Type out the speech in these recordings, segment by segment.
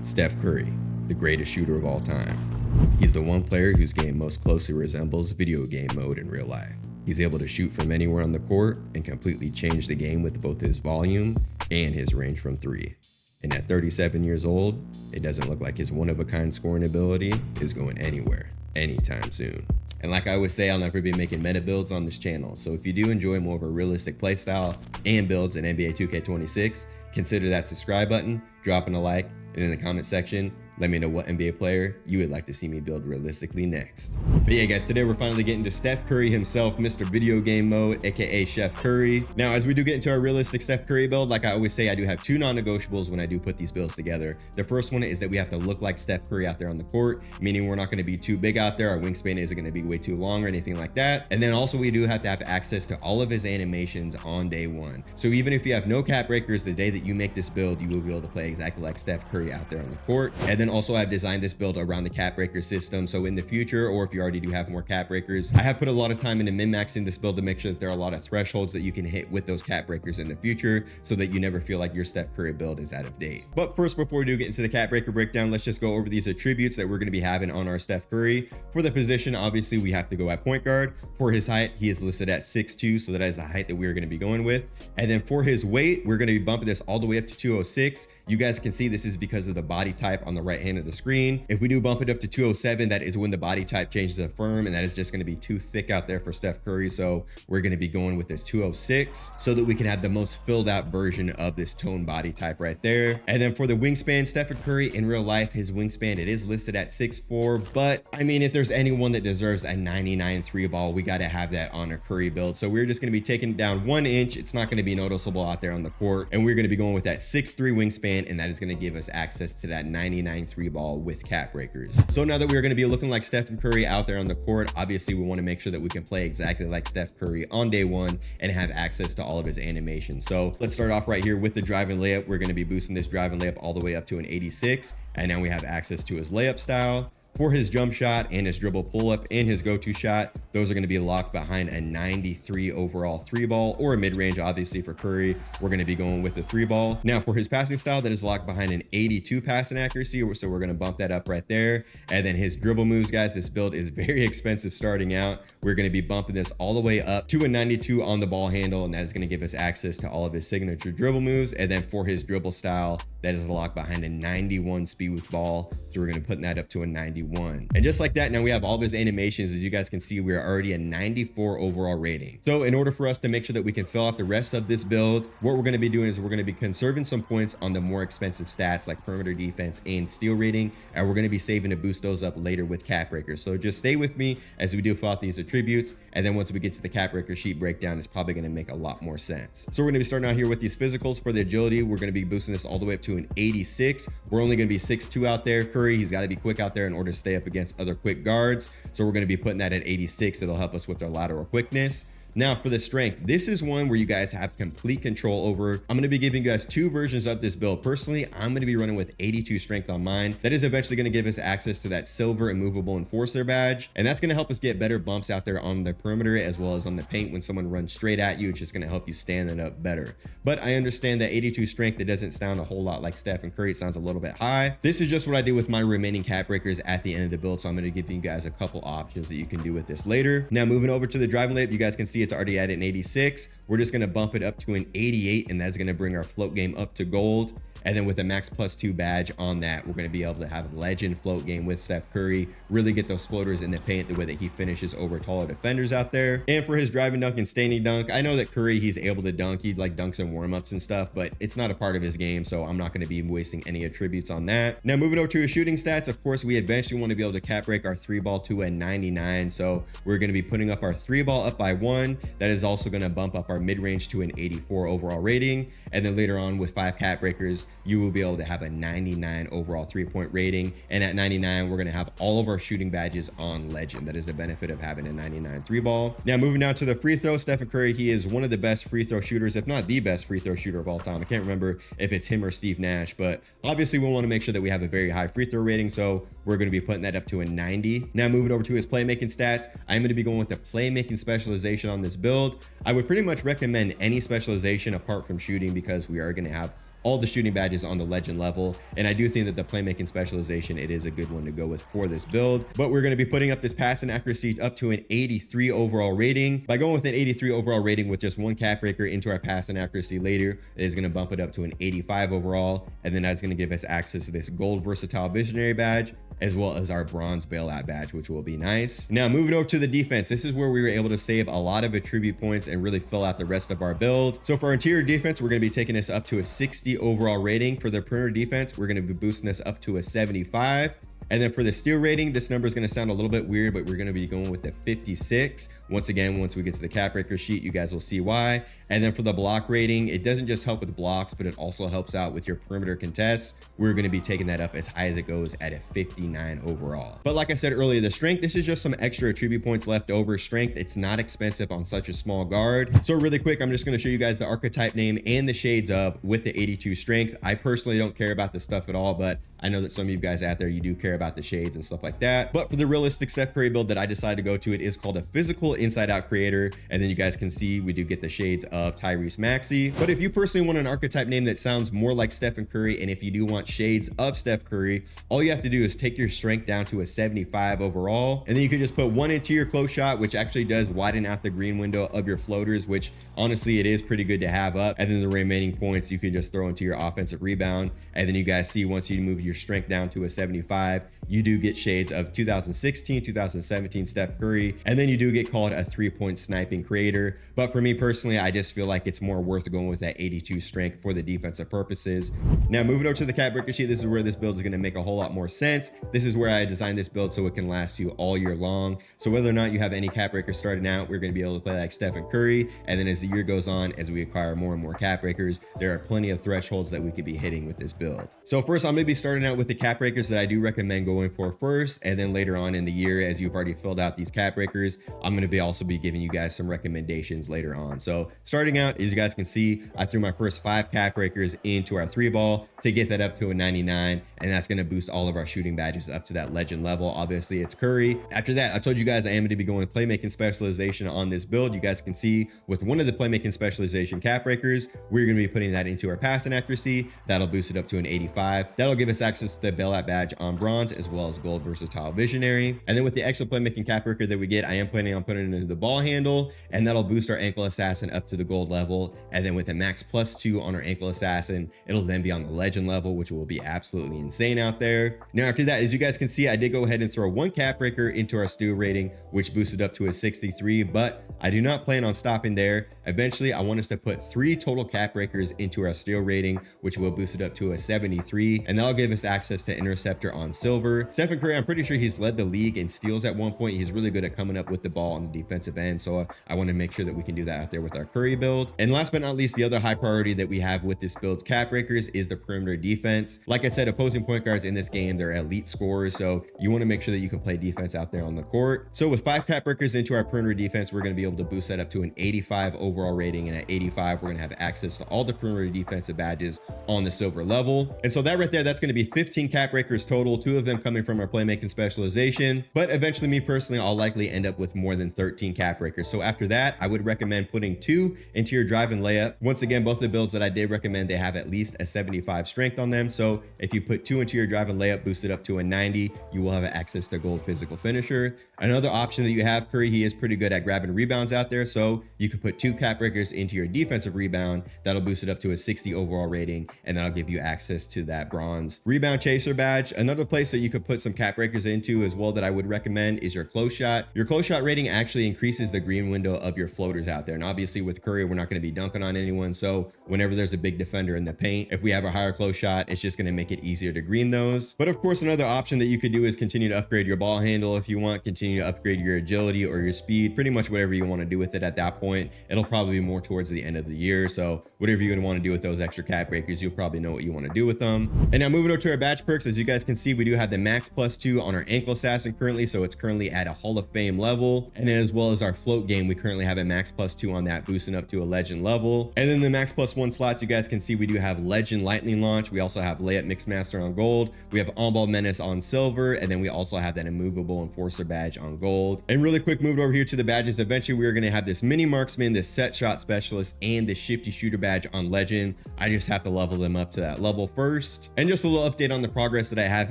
Steph Curry, the greatest shooter of all time. He's the one player whose game most closely resembles video game mode in real life. He's able to shoot from anywhere on the court and completely change the game with both his volume and his range from three. And at 37 years old, it doesn't look like his one-of-a-kind scoring ability is going anywhere anytime soon. And like I always say, I'll never be making meta builds on this channel. So if you do enjoy more of a realistic playstyle and builds in NBA 2K26, consider that subscribe button, dropping a like, and in the comment section, let me know what NBA player you would like to see me build realistically next. But yeah, guys, today we're finally getting to Steph Curry himself, Mr. Video Game Mode, aka Chef Curry. Now, as we do get into our realistic Steph Curry build, like I always say, I do have two non-negotiables when I do put these builds together. The first one is that we have to look like Steph Curry out there on the court, meaning we're not going to be too big out there. Our wingspan isn't going to be way too long or anything like that. And then also we do have to have access to all of his animations on day one. So even if you have no cap breakers, the day that you make this build, you will be able to play exactly like Steph Curry out there on the court. And then also I've designed this build around the cap breaker system. So in the future, or if you already do have more cap breakers, I have put a lot of time into min-maxing this build to make sure that there are a lot of thresholds that you can hit with those cap breakers in the future so that you never feel like your Steph Curry build is out of date. But first, before we do get into the cap breaker breakdown, let's just go over these attributes that we're going to be having on our Steph Curry. For the position, obviously we have to go at point guard. For his height, he is listed at 6'2", so that is the height that we're going to be going with. And then for his weight, we're going to be bumping this all the way up to 206. You guys can see this is because of the body type on the right hand of the screen. If we do bump it up to 207, that is when the body type changes to firm, and that is just going to be too thick out there for Steph Curry. So we're going to be going with this 206 so that we can have the most filled out version of this tone body type right there. And then for the wingspan, Steph Curry in real life, his wingspan, it is listed at 6'4", but I mean, if there's anyone that deserves a 99 3 ball, we got to have that on a Curry build. So we're just going to be taking it down 1 inch. It's not going to be noticeable out there on the court, and we're going to be going with that 6'3" wingspan, and that is going to give us access to that 99 3 ball with cap breakers. So now that we're going to be looking like Steph Curry out there on the court, obviously we want to make sure that we can play exactly like Steph Curry on day one and have access to all of his animations. So let's start off right here with the driving layup. We're going to be boosting this driving layup all the way up to an 86, and now we have access to his layup style. For his jump shot and his dribble pull-up and his go-to shot, those are going to be locked behind a 93 overall 3-ball or a mid-range. Obviously for Curry, we're going to be going with a 3-ball. Now for his passing style, that is locked behind an 82 passing accuracy, so we're going to bump that up right there. And then his dribble moves, guys, this build is very expensive starting out. We're going to be bumping this all the way up to a 92 on the ball handle, and that is going to give us access to all of his signature dribble moves. And then for his dribble style, that is locked behind a 91 speed with ball, so we're going to put that up to a 91. And just like that, now we have all of his animations. As you guys can see, we are already a 94 overall rating. So in order for us to make sure that we can fill out the rest of this build, what we're going to be doing is we're going to be conserving some points on the more expensive stats like perimeter defense and steal rating, and we're going to be saving to boost those up later with cap breakers. So just stay with me as we do fill out these attributes, and then once we get to the cap breaker sheet breakdown, it's probably going to make a lot more sense. So we're going to be starting out here with these physicals. For the agility, we're going to be boosting this all the way up to an 86. We're only going to be 6'2" out there. Curry, he's got to be quick out there in order to stay up against other quick guards, so we're going to be putting that at 86. It'll help us with our lateral quickness. Now for the strength, this is one where you guys have complete control over. I'm going to be giving you guys two versions of this build. Personally, I'm going to be running with 82 strength on mine. That is eventually going to give us access to that silver immovable enforcer badge, and that's going to help us get better bumps out there on the perimeter as well as on the paint. When someone runs straight at you, it's just going to help you stand it up better. But I understand that 82 strength, it doesn't sound a whole lot like Steph Curry. It sounds a little bit high. This is just what I did with my remaining cap breakers at the end of the build, so I'm going to give you guys a couple options that you can do with this later. Now moving over to the driving layup, you guys can see it's already at an 86. We're just going to bump it up to an 88, and that's going to bring our float game up to gold. And then with a max +2 badge on that, we're going to be able to have a legend float game with Steph Curry, really get those floaters in the paint the way that he finishes over taller defenders out there. And for his driving dunk and standing dunk, I know that Curry, he's able to dunk. He like dunks and warm-ups and stuff, but it's not a part of his game, so I'm not going to be wasting any attributes on that. Now moving over to his shooting stats, of course, we eventually want to be able to cap break our 3-ball to a 99. So we're going to be putting up our 3-ball up by 1. That is also going to bump up our mid-range to an 84 overall rating. And then later on with 5 cap breakers, you will be able to have a 99 overall 3-point rating. And at 99, we're going to have all of our shooting badges on legend. That is a benefit of having a 99 3-ball. Now moving down to the free throw, Steph Curry, he is one of the best free throw shooters, if not the best free throw shooter of all time. I can't remember if it's him or Steve Nash, but obviously we want to make sure that we have a very high free throw rating. So we're going to be putting that up to a 90. Now moving over to his playmaking stats, I'm going to be going with the playmaking specialization on this build. I would pretty much recommend any specialization apart from shooting, because we are going to have all the shooting badges on the legend level. And I do think that the playmaking specialization, it is a good one to go with for this build. But we're going to be putting up this pass and accuracy up to an 83 overall rating. By going with an 83 overall rating with just one cap breaker into our pass and accuracy later, it is going to bump it up to an 85 overall. And then that's going to give us access to this gold versatile visionary badge, as well as our bronze bailout badge, which will be nice. Now moving over to the defense, this is where we were able to save a lot of attribute points and really fill out the rest of our build. So for our interior defense, we're going to be taking this up to a 60 overall rating. For the perimeter defense, we're going to be boosting this up to a 75. And then for the steal rating, this number is going to sound a little bit weird, but we're going to be going with the 56. Once again, once we get to the cap breaker sheet, you guys will see why. And then for the block rating, it doesn't just help with blocks, but it also helps out with your perimeter contests. We're going to be taking that up as high as it goes at a 59 overall. But like I said earlier, the strength, this is just some extra attribute points left over. Strength, it's not expensive on such a small guard. So really quick, I'm just going to show you guys the archetype name and the shades of with the 82 strength. I personally don't care about this stuff at all, but I know that some of you guys out there, you do care about the shades and stuff like that. But for the realistic Steph Curry build that I decided to go to, it is called a physical inside out creator. And then you guys can see we do get the shades of Tyrese Maxey. But if you personally want an archetype name that sounds more like Stephen Curry, and if you do want shades of Steph Curry, all you have to do is take your strength down to a 75 overall. And then you could just put one into your close shot, which actually does widen out the green window of your floaters, which honestly, it is pretty good to have up. And then the remaining points you can just throw into your offensive rebound. And then you guys see once you move your strength down to a 75, you do get shades of 2016, 2017 Steph Curry, and then you do get called a 3-point sniping creator. But for me personally, I just feel like it's more worth going with that 82 strength for the defensive purposes. Now moving over to the cap breaker sheet, this is where this build is going to make a whole lot more sense. This is where I designed this build so it can last you all year long. So whether or not you have any cap breakers starting out, we're going to be able to play like Stephen Curry. And then as the year goes on, as we acquire more and more cap breakers, there are plenty of thresholds that we could be hitting with this build. So first, I'm going to be starting out with the cap breakers that I do recommend going for first, and then later on in the year, as you've already filled out these cap breakers, I'm going to be also be giving you guys some recommendations later on. So starting out, as you guys can see, I threw my first 5 cap breakers into our 3-ball to get that up to a 99, and that's going to boost all of our shooting badges up to that legend level. Obviously, it's Curry. After that, I told you guys I am going to be going playmaking specialization on this build. You guys can see with one of the playmaking specialization cap breakers, we're going to be putting that into our passing accuracy. That'll boost it up to an 85. That'll give us access to the bailout badge on bronze, as well as gold versatile visionary. And then with the extra playmaking cap breaker that we get, I am planning on putting it into the ball handle, and that'll boost our ankle assassin up to the gold level. And then with a max +2 on our ankle assassin, it'll then be on the legend level, which will be absolutely insane out there. Now after that, as you guys can see, I did go ahead and throw 1 cap breaker into our steal rating, which boosted up to a 63, but I do not plan on stopping there. Eventually, I want us to put 3 total cap breakers into our steal rating, which will boost it up to a 73, and that'll give us access to interceptor on silver. Stephen Curry, I'm pretty sure he's led the league in steals at one point. He's really good at coming up with the ball on the defensive end, so I want to make sure that we can do that out there with our Curry build. And last but not least, the other high priority that we have with this build's cap breakers is the perimeter defense. Like I said, opposing point guards in this game, they're elite scorers, so you want to make sure that you can play defense out there on the court. So with 5 cap breakers into our perimeter defense, we're going to be able to boost that up to an 85 overall rating, and at 85, we're going to have access to all the perimeter defensive badges on the silver level. And so that right there, that's going to be 15 cap breakers total, 2 of them coming from our playmaking specialization. But eventually, me personally, I'll likely end up with more than 13 cap breakers. So after that, I would recommend putting 2 into your drive and layup. Once again, both the builds that I did recommend, they have at least a 75 strength on them. So if you put 2 into your drive and layup, boosted up to a 90, you will have access to gold physical finisher. Another option that you have, Curry, he is pretty good at grabbing rebounds out there. So you could put 2 cap breakers into your defensive rebound. That'll boost it up to a 60 overall rating, and that'll give you access to that bronze rebound chaser badge. Another place that you could put some cap breakers into as well that I would recommend is your close shot. Your close shot rating actually increases the green window of your floaters out there. And obviously with Curry, we're not going to be dunking on anyone. So whenever there's a big defender in the paint, if we have a higher close shot, it's just going to make it easier to green those. But of course, another option that you could do is continue to upgrade your ball handle if you want, continue to upgrade your agility or your speed, pretty much whatever you want to do with it at that point. It'll probably be more towards the end of the year. So whatever you're going to want to do with those extra cap breakers, you'll probably know what you want to do with them. And now moving over over to our badge perks, as you guys can see, we do have the max +2 on our ankle assassin currently, so it's currently at a Hall of Fame level. And then as well as our float game, we currently have a max +2 on that, boosting up to a legend level. And then the max +1 slots, you guys can see we do have legend lightning launch. We also have layup mixmaster on gold. We have on-ball menace on silver, and then we also have that immovable enforcer badge on gold. And really quick, moving over here to the badges, eventually we're going to have this mini marksman, this set shot specialist, and the shifty shooter badge on legend. I just have to level them up to that level first. And just a little update on the progress that I have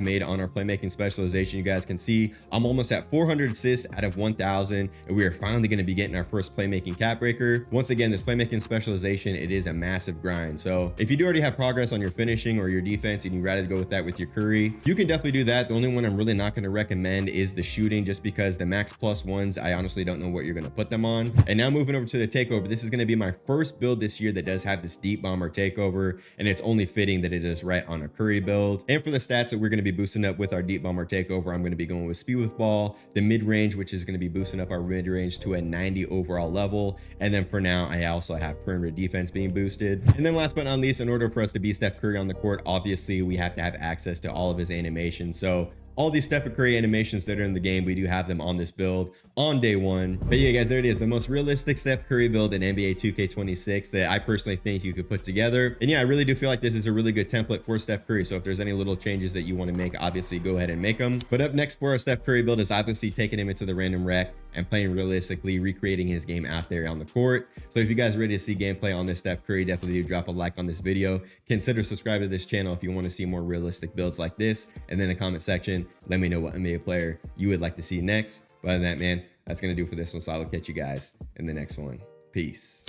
made on our playmaking specialization. You guys can see I'm almost at 400 assists out of 1,000, and we are finally going to be getting our first playmaking cap breaker. Once again, this playmaking specialization, it is a massive grind. So if you do already have progress on your finishing or your defense and you'd rather go with that with your Curry, you can definitely do that. The only one I'm really not going to recommend is the shooting, just because the max +1s, I honestly don't know what you're going to put them on. And now moving over to the takeover, this is going to be my first build this year that does have this deep bomber takeover, and it's only fitting that it is right on a Curry build. And for the stats that we're going to be boosting up with our deep bomber takeover, I'm going to be going with speed with ball, the mid range, which is going to be boosting up our mid range to a 90 overall level. And then for now, I also have perimeter defense being boosted. And then last but not least, in order for us to beat Steph Curry on the court, obviously we have to have access to all of his animations. So all these Steph Curry animations that are in the game, we do have them on this build on day one. But yeah, guys, there it is, the most realistic Steph Curry build in NBA 2K26 that I personally think you could put together. And yeah, I really do feel like this is a really good template for Steph Curry. So if there's any little changes that you want to make, obviously go ahead and make them. But up next for our Steph Curry build is obviously taking him into the random rec and playing realistically, recreating his game out there on the court. So if you guys are ready to see gameplay on this Steph Curry, definitely do drop a like on this video. Consider subscribing to this channel if you want to see more realistic builds like this. And then in the comment section, let me know what NBA player you would like to see next. But other than that, man, that's going to do for this one. So I will catch you guys in the next one. Peace.